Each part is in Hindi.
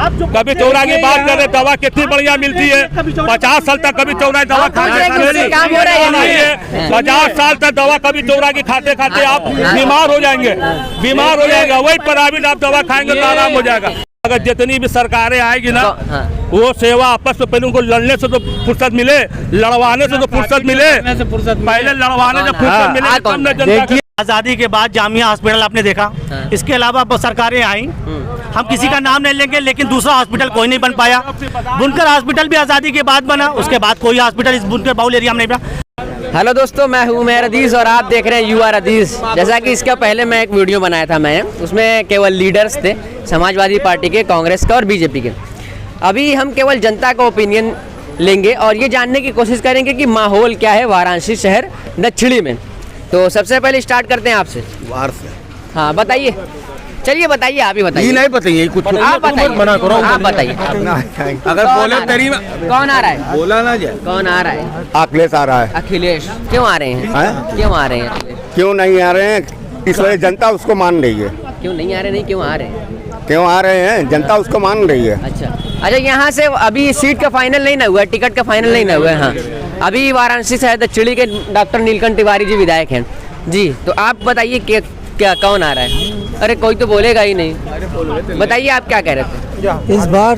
कभी चौरा की बात कर रहे, दवा कितनी बढ़िया मिलती है। 50 साल तक कभी चौरा की दवा खाते 50 साल तक दवा कभी चौरा की खाते खाते आप बीमार हो जाएंगे। वही प्राइवेट आप दवा खाएंगे तो आराम हो जाएगा। अगर जितनी भी सरकारें आएगी ना, वो सेवा आपस में पहले उनको लड़ने से तो फुर्सत मिले, लड़वाने से तो फुर्सत मिले, पहले लड़वाने से फुर्सत मिले तब न जनता। आज़ादी के बाद जामिया हॉस्पिटल आपने देखा, इसके अलावा सरकारें आई, हम किसी का नाम नहीं लेंगे, लेकिन दूसरा हॉस्पिटल कोई नहीं बन पाया। बुनकर हॉस्पिटल भी आज़ादी के बाद बना, उसके बाद कोई हॉस्पिटल इस बुनकर बाउल एरिया में नहीं बना। हेलो दोस्तों, मैं हूँ मेहर अदीस और आप देख रहे हैं यू आर अदीस। जैसा कि इसका पहले मैं एक वीडियो बनाया था मैंने, उसमें केवल लीडर्स थे समाजवादी पार्टी के, कांग्रेस का और बीजेपी के। अभी हम केवल जनता का ओपिनियन लेंगे और ये जानने की कोशिश करेंगे कि माहौल क्या है वाराणसी शहर दक्षिणी में। तो सबसे पहले स्टार्ट करते हैं आपसे। बाहर से हाँ बताइए, चलिए बताइए, आप ही बताइए। नहीं बताइए कुछ, आप बताइए, मना करो, आप बताइए। अगर बोले तेरी कौन आ रहा है? बोला ना जाए। कौन आ रहा है? अखिलेश आ रहा है। अखिलेश क्यों आ रहे हैं? क्यों आ रहे हैं? क्यों नहीं आ रहे हैं? इस वजह जनता उसको मान रही है। क्यों नहीं आ रहे? नहीं क्यों आ रहे हैं? क्यों आ रहे हैं? जनता उसको मान रही है। अच्छा, यहाँ से अभी सीट का फाइनल नहीं ना हुआ, टिकट का फाइनल नहीं ना हुआ है। हाँ, अभी वाराणसी शहर दक्षिणी के डॉक्टर नीलकंठ तिवारी जी विधायक हैं जी। तो आप बताइए क्या कौन आ रहा है? अरे कोई तो बोलेगा ही नहीं, बताइए आप क्या कह रहे थे? इस बार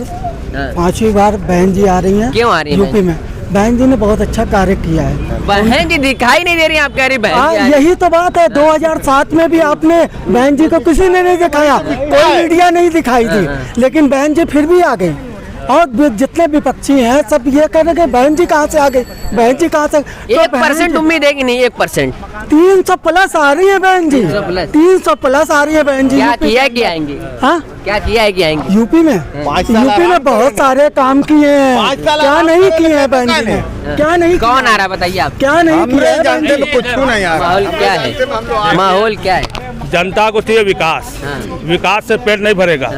5वीं बार बहन जी आ रही हैं। क्यों आ रही है यूपी में? बहन जी ने बहुत अच्छा कार्य किया है। बहन जी दिखाई नहीं दे रही, आप कह रही बहन? यही तो बात है, 2007 में भी आपने बहन जी को किसी ने नहीं दिखाया, कोई मीडिया नहीं दिखाई थी, लेकिन बहन जी फिर भी आ गई। और जितने विपक्षी हैं सब ये कह रहे हैं बहन जी कहाँ से आ गई, बहन जी कहाँ से? 1% उम्मीद है कि नहीं? 1% 300 प्लस आ रही है बहन जी, 300 प्लस आ रही है बहन जी। क्या किया है कि आएंगी? हाँ, क्या किया है कि आएंगी? यूपी में बहुत सारे काम किए हैं, क्या नहीं किए हैं बहन जी ने? क्या नहीं? कौन आ रहा है बताइए आप? क्या नहीं किया? कुछ नहीं आ रहा। माहौल क्या है? माहौल क्या है? जनता को चाहिए विकास। विकास से पेट नहीं भरेगा,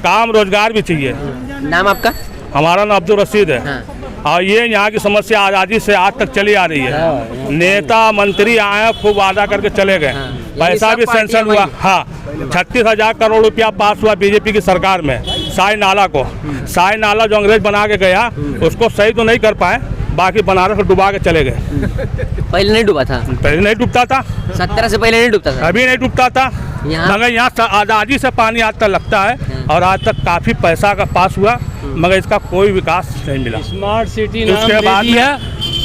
काम रोजगार भी चाहिए। नाम आपका? हमारा नाम अब्दुल रशीद है। और ये यहाँ की समस्या आज़ादी से आज तक चली आ रही है। नेता मंत्री आए, खूब वादा करके चले गए, पैसा भी सेंक्शन हुआ। हाँ, 36,000 करोड़ रुपया पास हुआ बीजेपी की सरकार में। साई नाला जो अंग्रेज बना के गया, उसको सही तो नहीं कर पाए, बाकी बनारस को डुबा के चले गए। पहले नहीं डूबा था? पहले नहीं डूबता था, 17 से पहले नहीं डूबता था। अभी नहीं डूबता था, मगर यहाँ आज़ादी से पानी आज तक लगता है और आज तक काफ़ी पैसा का पास हुआ, मगर इसका कोई विकास नहीं मिला। स्मार्ट सिटी नाम दे दिया,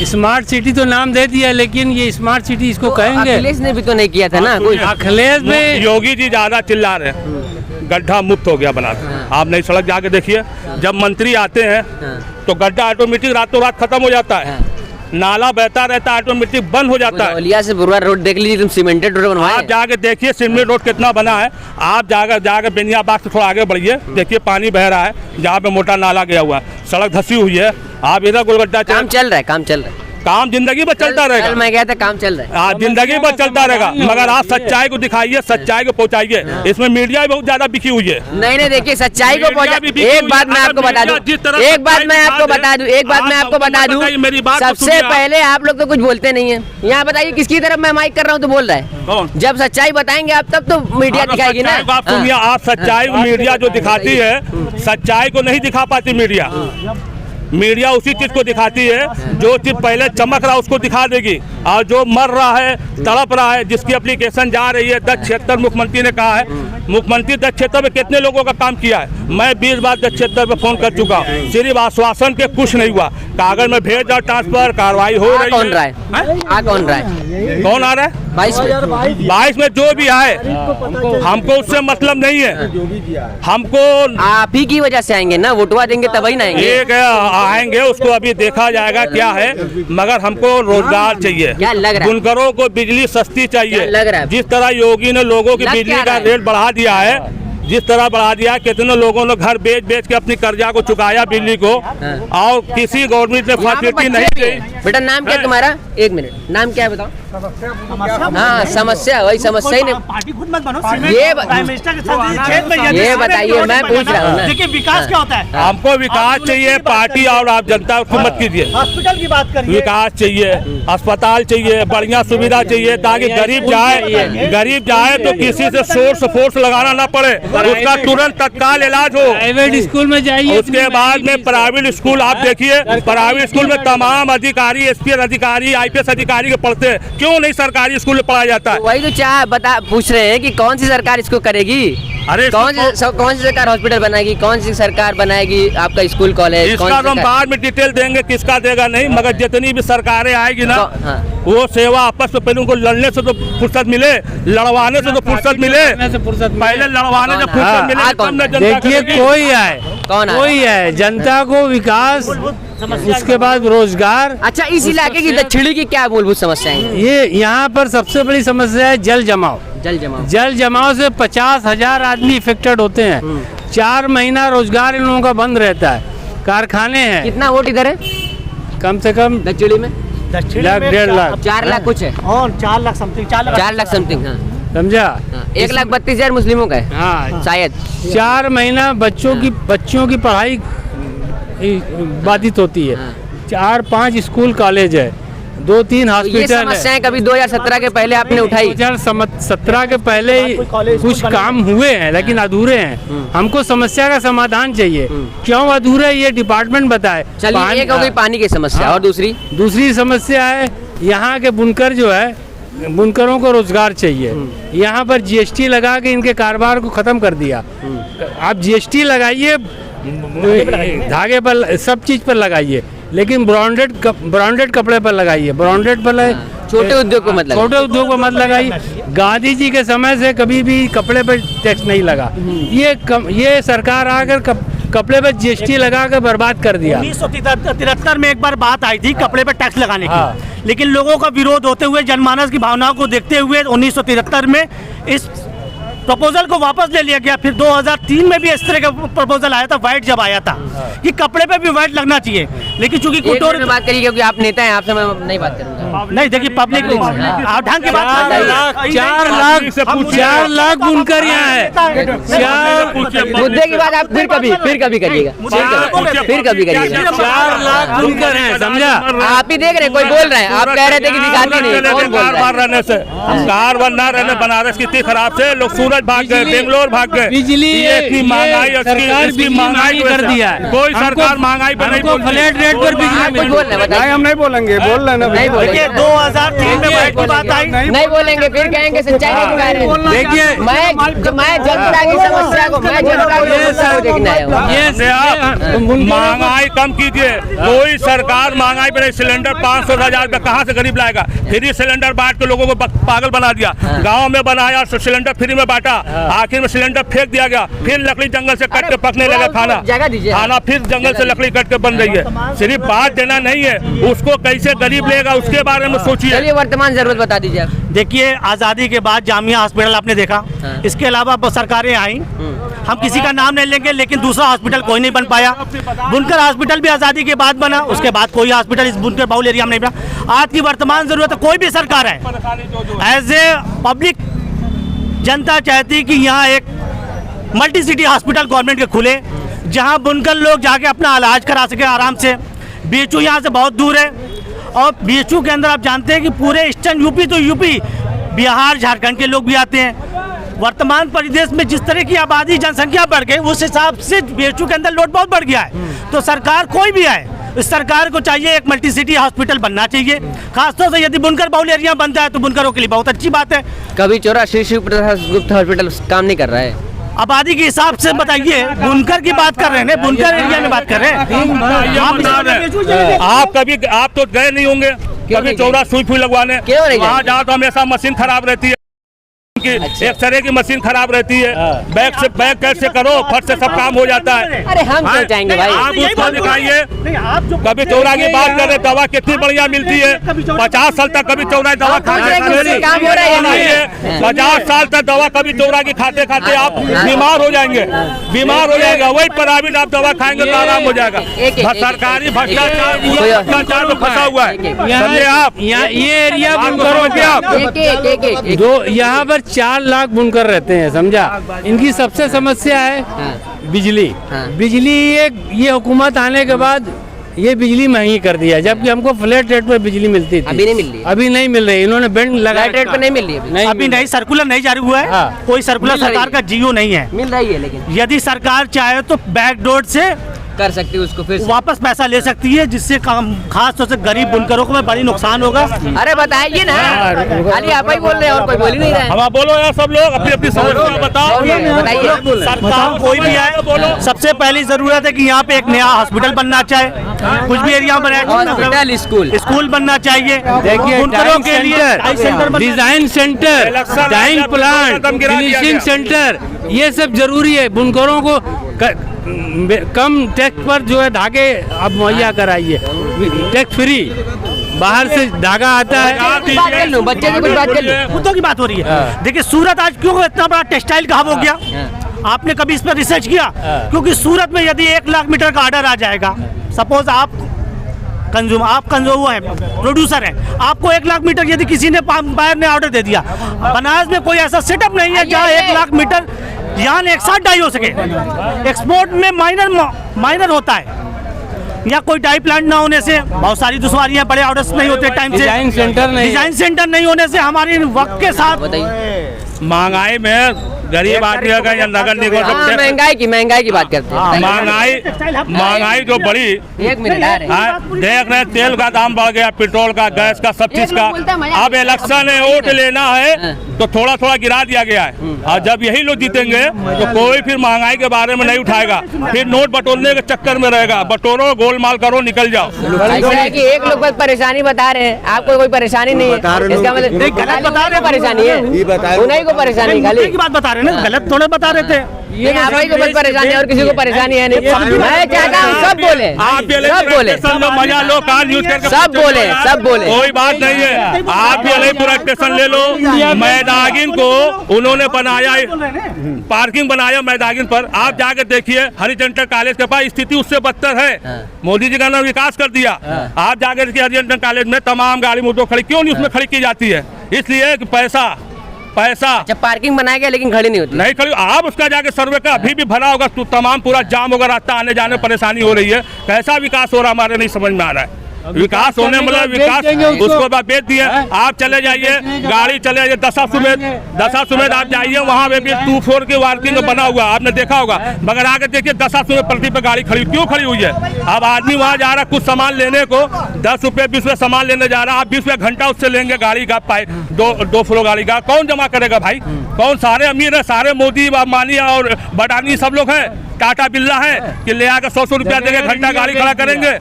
स्मार्ट सिटी तो नाम दे दिया, लेकिन ये स्मार्ट सिटी इसको कहेंगे? अखिलेश ने भी तो नहीं किया था ना कोई। अखिलेश में योगी जी ज़्यादा चिल्ला रहे हैं, गड्ढा मुक्त हो गया बना के। आप नई सड़क जाके देखिए, जब मंत्री आते हैं तो गड्ढा ऑटोमेटिक रातों रात खत्म हो जाता है, नाला बहता रहता है, ऑटोमेटिक बंद हो जाता है। औलिया से बुरवा रोड देख लीजिए, तुम सीमेंटेड रोड बनवाए। आप जाके देखिए सीमेंट रोड कितना बना है। आप जाकर बेनियाबाद से थोड़ा आगे बढ़िए, देखिए पानी बह रहा है, जहाँ पे मोटा नाला गया हुआ है, सड़क धसी हुई है। आप इधर गोलगड्ढा काम चल रहा है, काम जिंदगी भर चलता रहेगा। मैं गया था, काम चल रहा है। जिंदगी भर चलता रहेगा, मगर आप सच्चाई को दिखाइए, सच्चाई को पहुंचाइए। इसमें मीडिया भी बहुत ज्यादा बिकी हुई है। नहीं देखिए, सच्चाई को पहुंचा। एक बात मैं आपको बता दूं, सबसे पहले आप लोग तो कुछ बोलते नहीं है। यहाँ बताइए किसकी तरफ मैं माइक कर रहा हूँ तो बोल रहा है? जब सच्चाई बताएंगे आप तब तो मीडिया दिखाएगी ना। आप सच्चाई मीडिया जो दिखाती है, सच्चाई को नहीं दिखा पाती मीडिया। मीडिया उसी चीज को दिखाती है, जो चीज पहले चमक रहा है उसको दिखा देगी, और जो मर रहा है, तड़प रहा है, जिसकी एप्लीकेशन जा रही है। 10 क्षेत्र मुख्यमंत्री ने कहा है, मुख्यमंत्री 10 क्षेत्र में कितने लोगों का काम किया है? मैं 20 बार 10 क्षेत्र पे फोन कर चुका हूँ, सिर्फ आश्वासन के कुछ नहीं हुआ। कागज में भेज जाओ, ट्रांसफर कार्रवाई हो रही है। कौन रहा है? कौन आ रहा है? 22 में जो भी आए, हमको उससे मतलब नहीं है। हमको आप ही की वजह से आएंगे ना, वोटवा देंगे तभी ना आएंगे। आएंगे, उसको अभी देखा जाएगा क्या है, मगर हमको रोजगार चाहिए। क्या लग रहा है? बुनकरों को बिजली सस्ती चाहिए। लग रहा है? जिस तरह योगी ने लोगों की बिजली का रेट बढ़ा दिया है, कितने लोगों ने घर बेच के अपनी कर्जा को चुकाया बिजली को, और किसी गवर्नमेंट ने फैसिलिटी नहीं दी। बेटा नाम क्या तुम्हारा? 1 मिनट, नाम क्या है बताओ? हाँ समस्या, वही समस्या ही नहीं। पार्टी खुद मत बनो, ये प्राइम मिनिस्टर के साथ खेत में ये बताइए, मैं पूछ रहा हूँ ना। देखिए विकास क्या होता है। हमको विकास चाहिए, पार्टी और आप जनता को मत कीजिए। हॉस्पिटल की बात करिए, विकास चाहिए, अस्पताल चाहिए, बढ़िया सुविधा चाहिए, ताकि गरीब जाए तो किसी से फोर्स लगाना ना पड़े, उसका तुरंत तत्काल इलाज हो। प्राइवेट स्कूल में जाइए, उसके बाद में प्राइवेट स्कूल आप देखिए, प्राइवेट स्कूल में तमाम अधिकारी, एसपीएस अधिकारी, आईपीएस अधिकारी के पढ़ते हैं, क्यों नहीं सरकारी स्कूल में पढ़ाया जाता है? वही तो पूछ रहे हैं कि कौन सी सरकार इसको करेगी। अरे कौन सी सरकार हॉस्पिटल बनाएगी, कौन सी सरकार बनाएगी आपका स्कूल कॉलेज? इसका तो हम बाद में डिटेल देंगे, किसका देगा नहीं, मगर जितनी भी सरकारें आएगी ना, हाँ। वो सेवा आपस में पहले उनको लड़ने से तो फुर्सत मिले, लड़वाने से तो फुर्सत मिले, पहले लड़वाने से फुर्सत मिले तब ना जनता देखिए करेगी। कोई आए, कौन आए? कोई है, जनता को विकास, उसके बाद रोजगार। अच्छा, इस इलाके की दक्षिणी की क्या मूलभूत समस्याएं हैं? ये यहाँ पर सबसे बड़ी समस्या है जल जमाव। जल जमाव से 50,000 आदमी इफेक्टेड होते हैं। 4 महीना रोजगार इन लोगों का बंद रहता है। कारखाने हैं। कितना वोट इधर है कम से कम दक्षिणी में? लाख 1.5 लाख 4 लाख कुछ है, और 4 लाख समथिंग, 4 लाख समथिंग। हाँ, समझा। 1,32,000 मुस्लिमों का है हाँ, शायद। 4 महीना बच्चों की पढ़ाई बाधित होती है। 4-5 स्कूल कॉलेज है, 2-3 ये हॉस्पिटल है। समस्याएं कभी 2017 के पहले आपने उठाई? 2017 के पहले कुछ काम हुए हैं, लेकिन अधूरे हैं। हमको समस्या का समाधान चाहिए। क्यों अधूरे, ये डिपार्टमेंट बताए। चलिए, एक हो गई पानी की समस्या, और दूसरी समस्या है यहाँ के बुनकर जो है, बुनकरों को रोजगार चाहिए। यहाँ पर जीएसटी लगा के इनके कारोबार को खत्म कर दिया। आप जीएसटी लगाइए, धागे पर, सब चीज पर लगाइए, लेकिन ब्रांडेड कपड़े पर लगाइए। ब्रांडेड पर छोटे उद्योग को मत लगाइए। छोटे उद्योग को मत लगाइए। गांधी जी के समय से कभी भी कपड़े पर टैक्स नहीं लगा। ये सरकार आकर कपड़े पर जीएसटी लगा कर बर्बाद कर दिया। 1973 में एक बार बात आई थी कपड़े पर टैक्स लगाने की, लेकिन लोगों का विरोध होते हुए, जनमानस की भावनाओं को देखते हुए 1973 में इस प्रपोजल को वापस ले लिया गया। फिर 2003 में भी इस तरह का प्रपोजल आया था, वाइट जब आया था कि कपड़े पे भी वाइट लगना चाहिए, लेकिन चूंकि कुटोर में बात करिए, क्योंकि आप नेता हैं, आपसे मैं नहीं बात करूंगा। नहीं, देखिए पब्लिक आप ढंग की बात 4 लाख बुनकर यहाँ है। मुद्दे की बात आप फिर कभी करिएगा, फिर कभी करिएगा। 4 लाख बुनकर हैं, समझा। आप ही देख रहे, कोई बोल रहे हैं, आप कह रहे थे कि दिखाते नहीं, कौन बोल रहा है? रहने से कार बंद ना रहने, बनारस कितनी खराब से लोग सूरत भाग गए, बेंगलोर भाग गए। बिजली की महंगाई, इसकी महंगाई कर दिया है। कोई सरकार महंगाई पर नहीं बोल, फ्लैट रेट पर बिजली बोल रहे बताइए। हम नहीं बोलेंगे, बोल रहे ना। नहीं बोलेंगे, 2003 में वाइट की बात आई, नहीं बोलेंगे, फिर कहेंगे सच्चाई नहीं दिखा रहे हैं। देखिए, मैं जनता की समस्या को देखना है। महंगाई कम कीजिए। कोई सरकार महंगाई पर सिलेंडर 500-1000 रुपये कहाँ से गरीब लाएगा? फ्री सिलेंडर बांट के लोगों को पागल बना दिया। गाँव में बनाया सिलेंडर फ्री में बांटा, आखिर में सिलेंडर फेंक दिया गया। फिर लकड़ी जंगल से कट के पकने लगा खाना फिर जंगल से लकड़ी कट के बन रही है। सिर्फ बात देना नहीं है, उसको कैसे गरीब लेगा उसके बारे में सोचिए। चलिए, वर्तमान जरूरत बता दीजिए आप। देखिए आज़ादी के बाद जामिया हॉस्पिटल आपने देखा, इसके अलावा बहुत सरकारें आई, हम किसी का नाम नहीं लेंगे, लेकिन दूसरा हॉस्पिटल कोई नहीं बन पाया। बुनकर हॉस्पिटल भी आज़ादी के बाद बना, उसके बाद कोई हॉस्पिटल इस बुनकर बाउल एरिया में नहीं बना। आज की वर्तमान जरूरत है, कोई भी सरकार है, एज ए पब्लिक जनता चाहती कि यहाँ एक मल्टी सिटी हॉस्पिटल गवर्नमेंट के खुले, जहाँ बुनकर लोग जाके अपना इलाज करा सके आराम से। बीएचयू यहाँ से बहुत दूर है, और बीएचयू के अंदर आप जानते हैं कि पूरे ईस्टर्न यूपी तो यूपी, बिहार, झारखंड के लोग भी आते हैं। वर्तमान परिदेश में जिस तरह की आबादी, जनसंख्या बढ़ गई, उस हिसाब से बीएचयू के अंदर लोड बहुत बढ़ गया है। तो सरकार कोई भी आए, इस सरकार को चाहिए एक मल्टी सिटी हॉस्पिटल बनना चाहिए। खासतौर से यदि बुनकर बाउल एरिया बनता है तो बुनकरों के लिए बहुत अच्छी बात है। कभी चौरा श्री शिव प्रसाद गुप्ता हॉस्पिटल काम नहीं कर रहा है। आबादी के हिसाब से बताइए, बुनकर की बात कर रहे हैं, बुनकर एरिया में बात कर रहे हैं। आप तो गए नहीं होंगे कभी चौरा सुई फुई लगवाने, वहाँ जाओ तो हमेशा मशीन खराब रहती है। अच्छा। एक्सरे की मशीन खराब रहती है, बैक कैट से करो, फट से सब काम हो जाता है। अरे हम क्यों चाहेंगे भाई? आप उसको दिखाइए, कभी चौरा की बात कर रहे, दवा कितनी बढ़िया मिलती है, 50 साल तक कभी चौरा की दवा काम हो रहा है या नहीं? 50 साल तक दवा कभी चौरा की खाते खाते आप बीमार हो जाएंगे, वही प्राइवेट आप दवा खाएंगे तो आराम हो जाएगा। सरकारी भ्रष्टाचार में फंसा हुआ है, समझे आप? ये एरिया बुनकरों के आप एक दो यहाँ पर 4 लाख बुनकर रहते हैं, समझा। इनकी सबसे समस्या है बिजली। बिजली ये हुकूमत आने के बाद ये बिजली महंगी कर दिया, जबकि हमको फ्लैट रेट पर बिजली मिलती थी। अभी नहीं मिल रही, अभी नहीं मिल रही। इन्होंने बैंड लगा, फ्लैट रेट पर नहीं मिल रही अभी। अभी नहीं, सर्कुलर नहीं जारी हुआ है। हाँ। कोई सर्कुलर सरकार का जियो नहीं है। मिल रही है, लेकिन यदि सरकार चाहे तो बैकडोर से कर सकती है उसको फिर से। वापस पैसा ले सकती है, जिससे खास तौर से गरीब बुनकरों को बड़ी नुकसान होगा। अरे बताइए ना, खाली आप ही बोल रहे हैं और कोई बोल ही नहीं रहा है। अब आप बोलो यार, सब लोग अपनी अपनी समस्या बताओ। बताइए। सरकार कोई भी आए, सबसे पहली जरूरत है कि यहाँ पे एक नया हॉस्पिटल बनना चाहिए, कुछ भी एरिया में हॉस्पिटल, स्कूल बनना चाहिए। देखिए, बुनकरों के लिए design centre, dyeing plant, finishing centre, ये सब जरूरी है। बुनकरों को कम टैक्स पर जो है धागे आप मुहैया कराइए, टैक्स फ्री। बाहर से धागा आता है। बात कर लूं, बच्चे की कुछ बात कर लूं। मुद्दों की बात हो रही है। देखिए, सूरत आज क्यों इतना बड़ा टेक्सटाइल हब हो गया? आपने कभी इस पर रिसर्च किया? क्योंकि सूरत में यदि 1 लाख मीटर का ऑर्डर आ जाएगा, सपोज आप वो है प्रोड्यूसर है, आपको 1 लाख मीटर यदि किसी ने बायर ने ऑर्डर दे दिया, बनारस में कोई ऐसा सेटअप नहीं है जहाँ 1 लाख मीटर यहाँ एक साथ डाई हो सके। एक्सपोर्ट में माइनर होता है, या कोई डाई प्लांट ना होने से बहुत सारी दुश्वारियां, बड़े ऑर्डर्स नहीं होते टाइम से, डिजाइन सेंटर नहीं होने से हमारे वक्त के साथ महंगाई में गरीब आदमी का या नगर निगम महंगाई की बात करते हैं। महंगाई जो बढ़ी, एक मिनट आ रहे हैं। देख रहे, तेल का दाम बढ़ गया, पेट्रोल का, गैस का, सब चीज का। अब इलेक्शन है, वोट लेना है तो थोड़ा थोड़ा गिरा दिया गया है। और जब यही लोग जीतेंगे तो कोई फिर महंगाई के बारे में नहीं उठाएगा, फिर नोट बटोरने के चक्कर में रहेगा। बटोरो, गोलमाल करो, निकल जाओ। ऐसा है कि एक लोग बस परेशानी बता रहे हैं, आपको कोई परेशानी नहीं है, इसका मतलब गलत बता रहे, परेशानी है, उन्हीं को परेशानी, खाली की बात बता रहे हैं, गलत थोड़े बता रहे थे। ये आप ही को बस परेशानी है और किसी को परेशानी है नहीं। मैं चाहता हूँ सब बोले, मजा लो, कार न्यूज करके सब बोले, कोई बात नहीं है। आप भी अलीपुरा स्टेशन ले लो, मैदागिन को उन्होंने बनाया, पार्किंग बनाया मैदागिन पर। आप जाकर देखिए, हरिजंटल कॉलेज के पास स्थिति उससे बदतर है। मोदी जी का नाम विकास कर दिया। आप जाकर देखिए, हरिजंटल कॉलेज में तमाम गाड़ी मोटर खड़ी क्यों नहीं उसमें खड़ी की जाती है? इसलिए कि पैसा। जब पार्किंग बनाया गया लेकिन खड़ी नहीं खड़ी। आप उसका जाके सर्वे का अभी भी भरा होगा तो तमाम पूरा जाम होगा, रास्ता आने जाने में परेशानी हो रही है। कैसा विकास हो रहा हमारे नहीं समझ में आ रहा है। विकास होने मतलब विकास उसको बेच दिए। आप चले जाइए, गाड़ी चले जाइए दशा सुमेध आप जाइए, वहाँ पे भी 2-4 की वार्किंग बना हुआ, आपने देखा होगा। मगर आगे देखिए, दशा सुमेध पलटी पे गाड़ी खड़ी क्यों खड़ी हुई है? अब आदमी वहाँ जा रहा कुछ सामान लेने को, 10 रुपये 20 रुपये सामान लेने जा रहा, आप 20 रुपये घंटा उससे लेंगे गाड़ी का, दो फ्लोर गाड़ी का कौन जमा करेगा भाई? कौन? सारे अमीर है, सारे मोदी, अंबानी और बडानी सब लोग हैं, टाटा बिरला है कि ले आकर 100 रुपया देंगे, घंटा गाड़ी खड़ा करेंगे।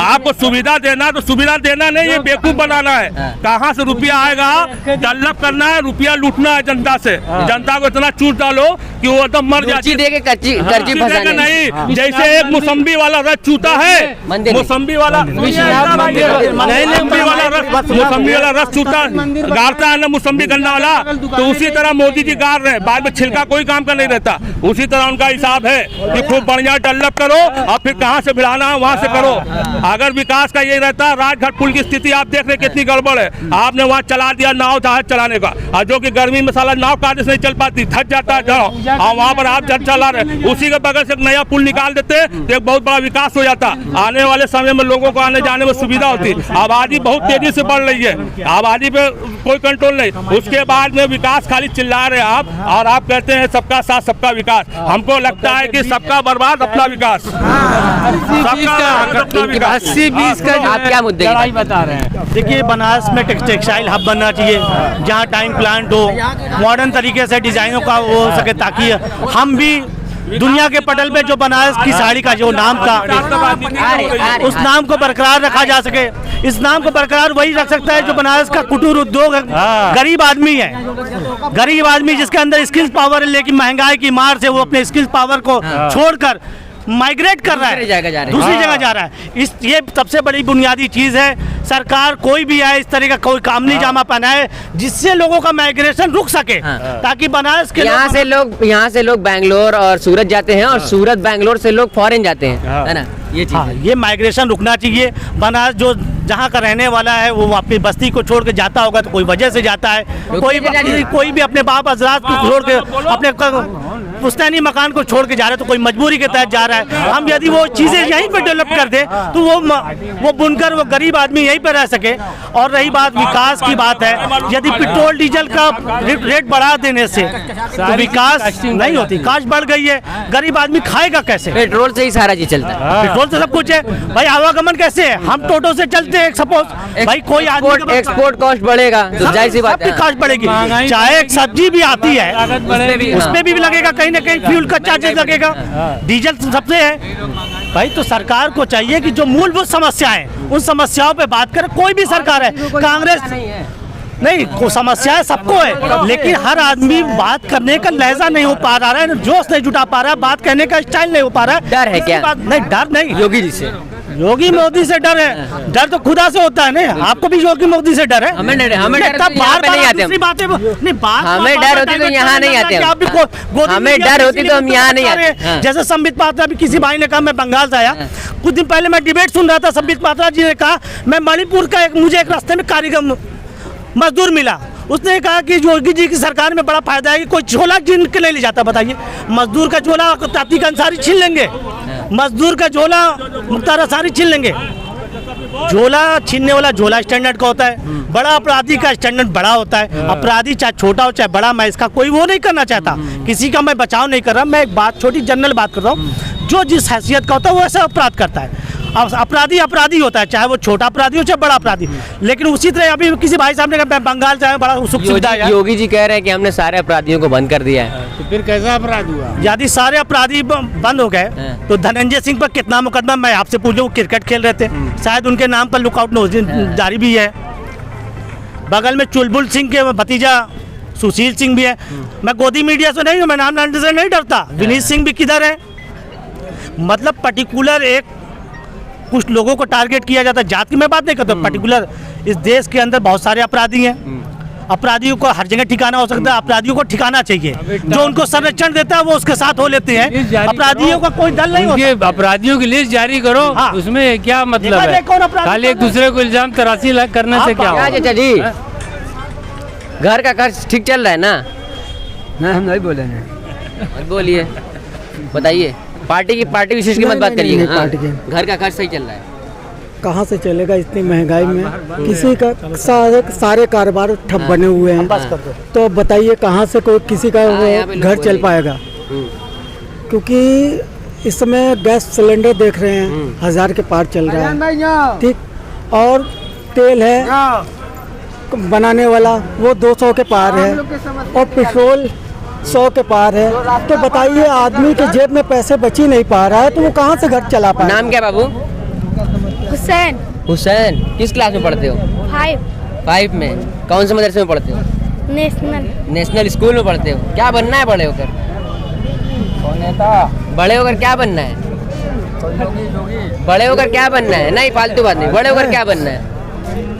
आपको सुविधा देना तो सुविधा देना नहीं, ये बेवकूफ बनाना है। कहाँ से रुपया आएगा? डेवलप करना है, रुपया लूटना है जनता से। जनता को इतना चूट डालो कि वो एकदम मर जाती है। नहीं, जैसे एक मौसम्बी वाला रथ चूता है, मौसम्बी वाला रथ चूता गाड़ता है ना, मौसम्बी गन्ना वाला, तो उसी तरह मोदी जी गाड़ रहे हैं। बाद में छिलका कोई काम का नहीं रहता। उसी तरह उनका हिसाब है कि खूब बढ़िया डेवलप करो और फिर कहाँ से भिड़ाना है वहाँ से करो। अगर विकास का यही रहता, राजघाट पुल की स्थिति आप देख रहे कितनी गड़बड़ है। आपने वहाँ चला दिया नाव जहाज चलाने का, और जो कि गर्मी में साला नाव काटे से नहीं चल पाती, थक जाता है जाओ, और वहाँ पर आप चला रहे। उसी के बगल से एक नया पुल निकाल देते तो एक बहुत बड़ा विकास हो जाता। आने वाले समय में लोगों को आने जाने में सुविधा होती। आबादी बहुत तेजी से बढ़ रही है, आबादी पे कोई कंट्रोल नहीं। उसके बाद में विकास खाली चिल्ला रहे आप, और आप कहते हैं सबका साथ सबका विकास। हमको लगता है कि सबका बर्बाद अपना विकास। 80-20 का आप क्या मुद्दे लड़ाई बता रहे हैं? देखिए, बनारस में टेक्सटाइल हब बनना चाहिए, जहाँ टाइम प्लांट हो, मॉडर्न तरीके से डिजाइनों का वो हो सके, ताकि हम भी दुनिया के पटल पे जो बनारस की साड़ी का जो नाम था, उस नाम को बरकरार रखा जा सके। इस नाम को बरकरार वही रख सकता है जो बनारस का कुटीर उद्योग गरीब आदमी है, गरीब आदमी जिसके अंदर स्किल्स पावर है, लेकिन महंगाई की मार से वो अपने स्किल्स पावर को छोड़कर माइग्रेट कर रहा है, दूसरी जगह जा रहा है। ये सबसे बड़ी बुनियादी चीज़ है। सरकार कोई भी आए इस तरह का कोई कामनी जामा पहनाए जिससे लोगों का माइग्रेशन रुक सके, ताकि बनारस के यहाँ से लोग बैंगलोर और सूरत जाते हैं और सूरत बैंगलोर से लोग फॉरेन जाते हैं, है ना, ये चीज़ है। ये माइग्रेशन रुकना चाहिए। बनारस जो जहाँ का रहने वाला है वो अपनी बस्ती को छोड़ के जाता होगा तो कोई वजह से जाता है, कोई भी अपने बाप अजलात को छोड़ के अपने पुश्तैनी मकान को छोड़ के जा रहा है तो कोई मजबूरी के तहत जा रहा है। हम यदि वो चीज़ें यहीं पे डेवलप कर दे तो वो बुनकर वो गरीब आदमी यहीं पे रह सके। और रही बात विकास की बात है, यदि पेट्रोल डीजल का रेट बढ़ा देने से तो विकास नहीं होती, काश बढ़ गई है, गरीब आदमी खाएगा कैसे? पेट्रोल से ही सारा चीज चलता है, पेट्रोल से सब कुछ है भाई। आवागमन कैसे है? हम टोटो से चलते हैं, सपोज भाई कोई आदमी एक्सपोर्ट कॉस्ट बढ़ेगा तो जाहिर सी बात है कास्ट बढ़ेगी। चाहे एक सब्जी भी आती है उसमें भी लगेगा, कहीं ना कहीं फ्यूल का चार्जेस लगेगा, डीजल सबसे है भाई। तो सरकार को चाहिए कि जो मूलभूत समस्याएं उन समस्याओं पे बात करे। कोई भी सरकार है, कांग्रेस नहीं, को समस्याएं सबको है, लेकिन हर आदमी बात करने का लहजा नहीं हो पा रहा है, जोश नहीं जुटा पा रहा है, बात कहने का स्टाइल नहीं हो पा रहा है। डर है क्या? नहीं, डर नहीं, योगी जी से, योगी मोदी से डर है। डर तो खुदा से होता है ना, आपको भी योगी मोदी से डर है? हमें डर नहीं होती तो यहाँ नहीं आते, हमें डर होती तो हम यहाँ नहीं आते। जैसे संबित पात्रा भी, किसी भाई ने कहा मैं बंगाल से आया, कुछ दिन पहले मैं डिबेट सुन रहा था, संबित पात्रा जी ने कहा मैं मणिपुर का मुझे एक रास्ते में कारीगर मजदूर मिला, उसने कहा कि योगी जी की सरकार में बड़ा फायदा है कि कोई झोला जिन के ले जाता। बताइए, मजदूर का झोला तातीक अंसारी छीन लेंगे, मजदूर का झोला मुख्तार अंसारी छीन लेंगे। झोला छीनने वाला झोला स्टैंडर्ड का होता है, बड़ा अपराधी का स्टैंडर्ड बड़ा होता है। अपराधी चाहे छोटा हो चाहे बड़ा, मैं इसका कोई वो नहीं करना चाहता, किसी का मैं बचाव नहीं कर रहा, मैं एक बात छोटी जनरल बात कर रहा हूँ। जो जिस हैसियत का होता है वो ऐसा अपराध करता है। अपराधी अपराधी होता है, चाहे वो छोटा अपराधी हो चाहे बड़ा अपराधी। लेकिन उसी तरह अभी किसी भाई साहब ने कहा बंगाल से बड़ा सुख सुविधा है। योगी जी कह रहे हैं कि हमने सारे अपराधियों को बंद कर दिया है, तो फिर कैसा अपराध हुआ? यदि सारे अपराधी बंद हो गए तो धनंजय सिंह पर कितना मुकदमा, मैं आपसे पूछूं, क्रिकेट खेल रहे थे, शायद उनके नाम पर लुकआउट नोटिस जारी भी है। बगल में चुलबुल सिंह के भतीजा सुशील सिंह भी है। मैं गोदी मीडिया से नहीं हूँ, मैं नाम लेने से नहीं डरता। विनीत सिंह भी किधर है? मतलब पर्टिकुलर एक कुछ लोगों को टारगेट किया जाता है। जात की मैं बात नहीं करता, पर्टिकुलर इस देश के अंदर बहुत सारे अपराधी हैं। अपराधियों को हर जगह ठिकाना हो सकता है, अपराधियों को ठिकाना चाहिए। जो उनको संरक्षण देता है वो उसके साथ हो लेते हैं, अपराधियों का कोई दल नहीं होता। अपराधियों की लिस्ट जारी करो, उसमें क्या मतलब है? खाली एक दूसरे को इल्जाम तराशी करने से क्या होगा? चाचा जी, घर का खर्च ठीक चल रहा है ना? नहीं, हम नहीं बोलेंगे। बोलिए, बताइए। पार्टी विशेष की मत बात करिए। पार्टी के घर का खर्च सही चल रहा है? कहाँ से चलेगा इतनी महंगाई में? किसी का सारे कारोबार ठप बने हुए हैं, तो बताइए कहाँ से कोई किसी का घर चल पाएगा? क्योंकि इस समय गैस सिलेंडर देख रहे हैं 1000 के पार चल रहा है, ठीक, और तेल है बनाने वाला वो 200 के पार है, और पेट्रोल 100 के पार है। तो बताइए, आदमी के जेब में पैसे बच ही नहीं पा रहा है तो वो कहाँ से घर चला पाए? नाम क्या बाबू? हुसैन। हुसैन, किस क्लास में पढ़ते हो? 5 में। कौन से मदरसे में पढ़ते हो? नेशनल स्कूल में पढ़ते हो। क्या बनना है बड़े होकर? बड़े होकर क्या बनना है? बड़े होकर क्या बनना है? नहीं, फालतू बात नहीं। बड़े होकर क्या बनना है?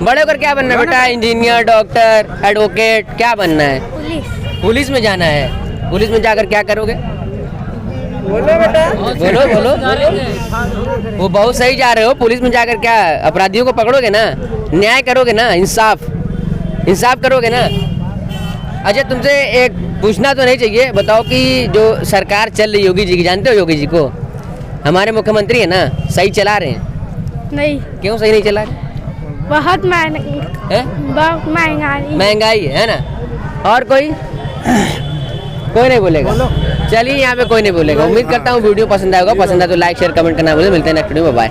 बड़े होकर क्या बनना है बेटा? इंजीनियर, डॉक्टर, एडवोकेट, क्या बनना है? पुलिस में जाना है। पुलिस में जाकर क्या करोगे? बोलो बेटा, बोलो। वो बहुत सही जा रहे हो। पुलिस में जाकर क्या अपराधियों को पकड़ोगे ना? न्याय करोगे ना? इंसाफ करोगे ना? अच्छा, तुमसे एक पूछना तो नहीं चाहिए, बताओ कि जो सरकार चल रही योगी जी की, जानते हो योगी जी को? हमारे मुख्यमंत्री है ना, सही चला रहे हैं? नहीं। क्यों सही नहीं चला रहे? बहुत महंगाई है ना। और कोई नहीं बोलेगा? चलिए, यहाँ पे कोई नहीं बोलेगा। उम्मीद करता हूँ वीडियो पसंद आएगा। पसंद आए तो लाइक शेयर कमेंट करना भूलें। मिलते हैं नेक्स्ट वीडियो में, बाय।